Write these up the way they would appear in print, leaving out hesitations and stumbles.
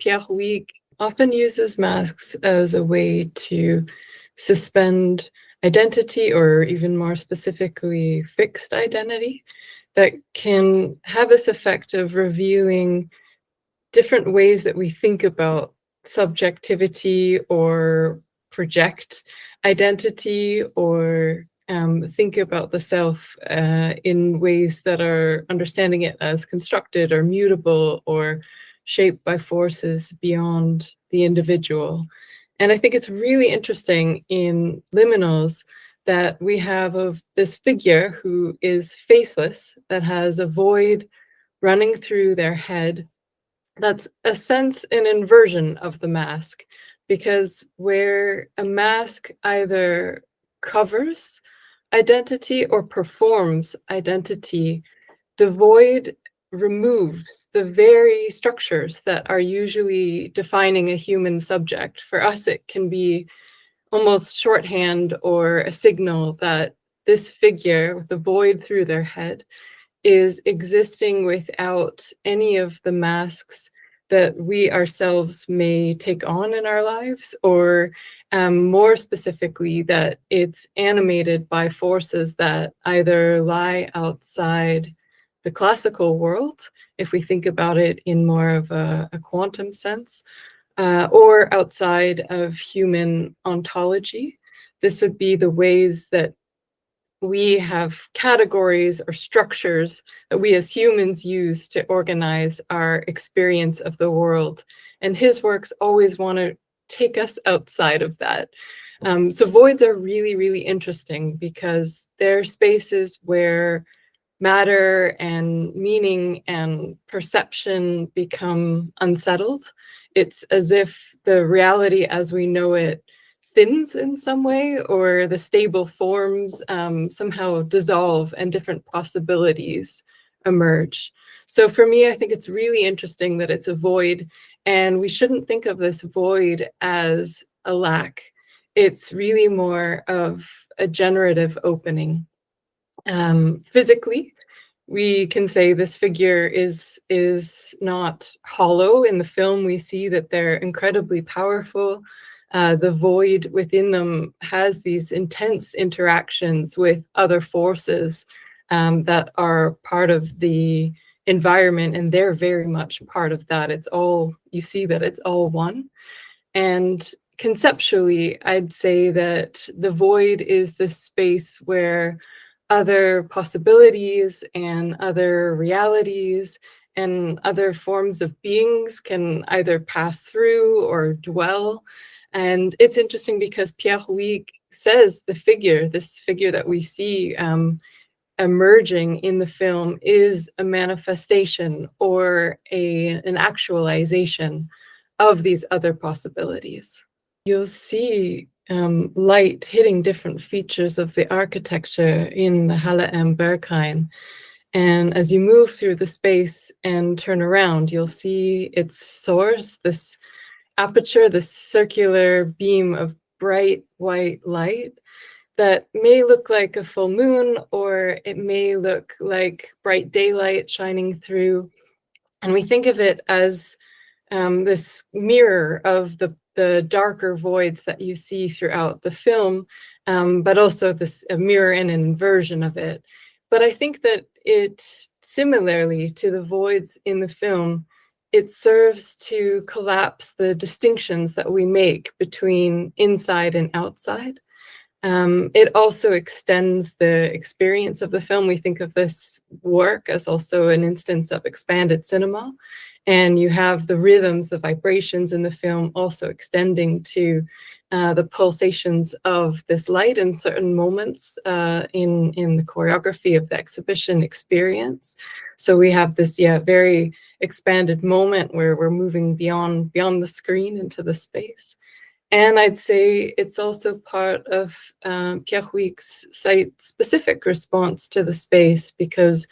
Pierre Huyghe often uses masks as a way to suspend identity, or even more specifically, fixed identity, that can have this effect of revealing different ways that we think about subjectivity or project identity, or think about the self in ways that are understanding it as constructed or mutable or shaped by forces beyond the individual. And I think it's really interesting in Liminals that we have of this figure who is faceless, that has a void running through their head. That's a sense, an inversion of the mask, because where a mask either covers identity or performs identity, the void removes the very structures that are usually defining a human subject. For us, it can be almost shorthand or a signal that this figure with the void through their head is existing without any of the masks that we ourselves may take on in our lives, or more specifically, that it's animated by forces that either lie outside the classical world, if we think about it in more of a quantum sense, or outside of human ontology. This would be the ways that we have categories or structures that we as humans use to organize our experience of the world. And his works always want to take us outside of that. So voids are really, really interesting because they're spaces where matter and meaning and perception become unsettled. It's as if the reality as we know it thins in some way, or the stable forms somehow dissolve and different possibilities emerge. So for me, I think it's really interesting that it's a void, and we shouldn't think of this void as a lack. It's really more of a generative opening. Physically, we can say this figure is not hollow. In the film, we see that they're incredibly powerful. The void within them has these intense interactions with other forces that are part of the environment, and they're very much part of that. It's all, you see that it's all one. And conceptually, I'd say that the void is this space where other possibilities and other realities and other forms of beings can either pass through or dwell. And it's interesting because Pierre Huyghe says the figure, this figure that we see emerging in the film, is a manifestation or an actualization of these other possibilities. You'll see light hitting different features of the architecture in the Halle and Berghain. And as you move through the space and turn around, you'll see its source, this aperture, this circular beam of bright white light that may look like a full moon, or it may look like bright daylight shining through. And we think of it as this mirror of the darker voids that you see throughout the film, but also a mirror and an inversion of it. But I think that it, similarly to the voids in the film, it serves to collapse the distinctions that we make between inside and outside. It also extends the experience of the film. We think of this work as also an instance of expanded cinema. And you have the rhythms, the vibrations in the film also extending to the pulsations of this light in certain moments in the choreography of the exhibition experience. So we have this, very expanded moment where we're moving beyond the screen into the space. And I'd say it's also part of Pierre Huyghe's site-specific response to the space, because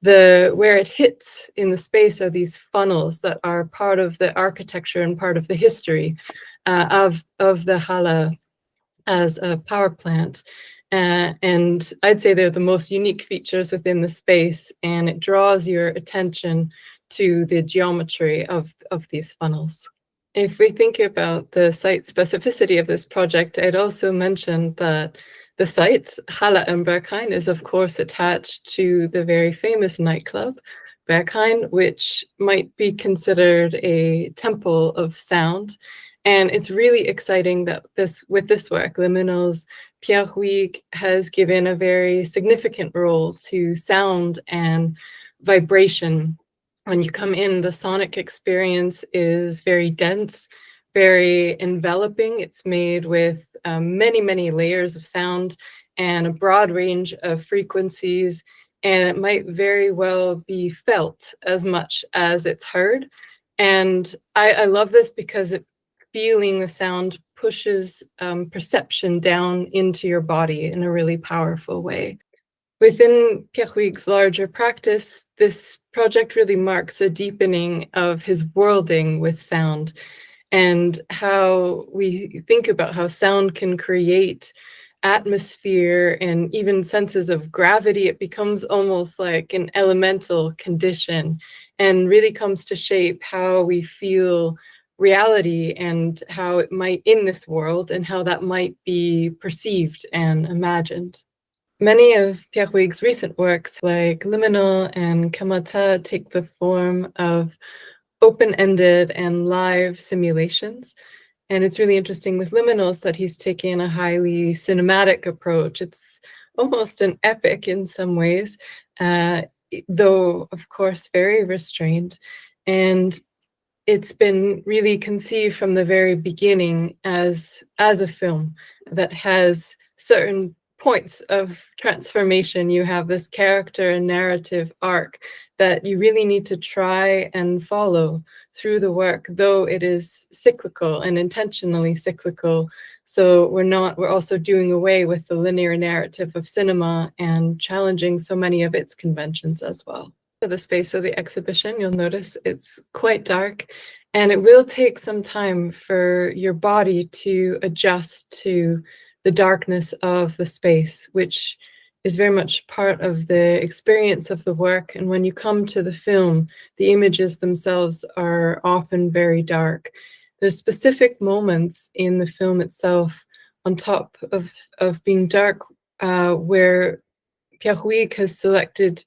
where it hits in the space are these funnels that are part of the architecture and part of the history of the Halle as a power plant. And I'd say they're the most unique features within the space, and it draws your attention to the geometry of these funnels. If we think about the site specificity of this project, I'd also mention that the site, Halle and Berghain, is of course attached to the very famous nightclub, Berghain, which might be considered a temple of sound. And it's really exciting that with this work, Liminals, Pierre Huyghe has given a very significant role to sound and vibration. When you come in, the sonic experience is very dense, very enveloping. It's made with many, many layers of sound and a broad range of frequencies, and it might very well be felt as much as it's heard. And I love this because feeling the sound pushes perception down into your body in a really powerful way. Within Pierre Huyghe's larger practice, this project really marks a deepening of his worlding with sound and how we think about how sound can create atmosphere and even senses of gravity. It becomes almost like an elemental condition and really comes to shape how we feel reality and how it might in this world and how that might be perceived and imagined. Many of Pierre Huyghe's recent works, like Liminal and Curator, take the form of open-ended and live simulations. And it's really interesting with Liminals that he's taken a highly cinematic approach. It's almost an epic in some ways, though, of course, very restrained. And it's been really conceived from the very beginning as a film that has certain points of transformation. You have this character and narrative arc that you really need to try and follow through the work, though it is cyclical and intentionally cyclical. So we're also doing away with the linear narrative of cinema and challenging so many of its conventions as well. For the space of the exhibition, you'll notice it's quite dark, and it will take some time for your body to adjust to the darkness of the space, which is very much part of the experience of the work. And when you come to the film, the images themselves are often very dark. There's specific moments in the film itself, on top of being dark, where Pierre Huyghe has selected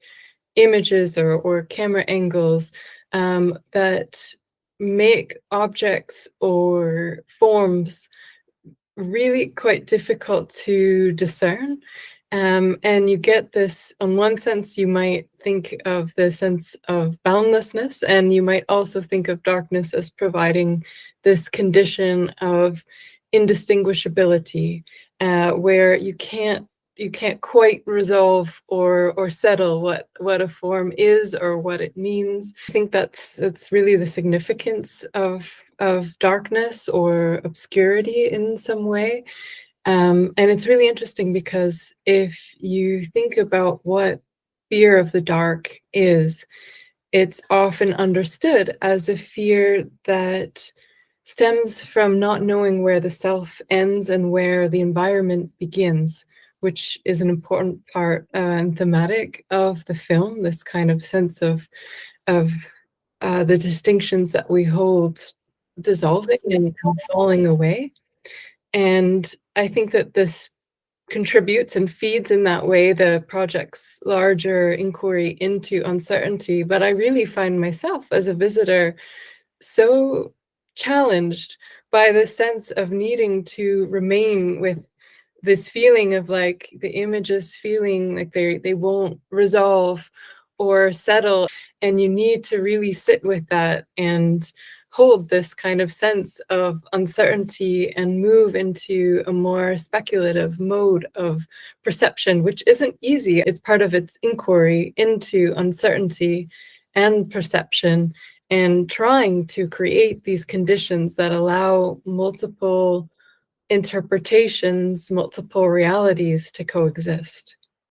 images or camera angles that make objects or forms really quite difficult to discern. And you get this, on one sense, you might think of the sense of boundlessness, and you might also think of darkness as providing this condition of indistinguishability, where you can't quite resolve or settle what a form is or what it means. I think that's really the significance of darkness or obscurity in some way. And it's really interesting because if you think about what fear of the dark is, it's often understood as a fear that stems from not knowing where the self ends and where the environment begins, which is an important part and thematic of the film, this kind of sense of the distinctions that we hold dissolving and falling away. And I think that this contributes and feeds in that way the project's larger inquiry into uncertainty. But I really find myself as a visitor so challenged by the sense of needing to remain with this feeling of like the images feeling like they won't resolve or settle, and you need to really sit with that and hold this kind of sense of uncertainty and move into a more speculative mode of perception, which isn't easy. It's part of its inquiry into uncertainty and perception, and trying to create these conditions that allow multiple interpretations, multiple realities to coexist.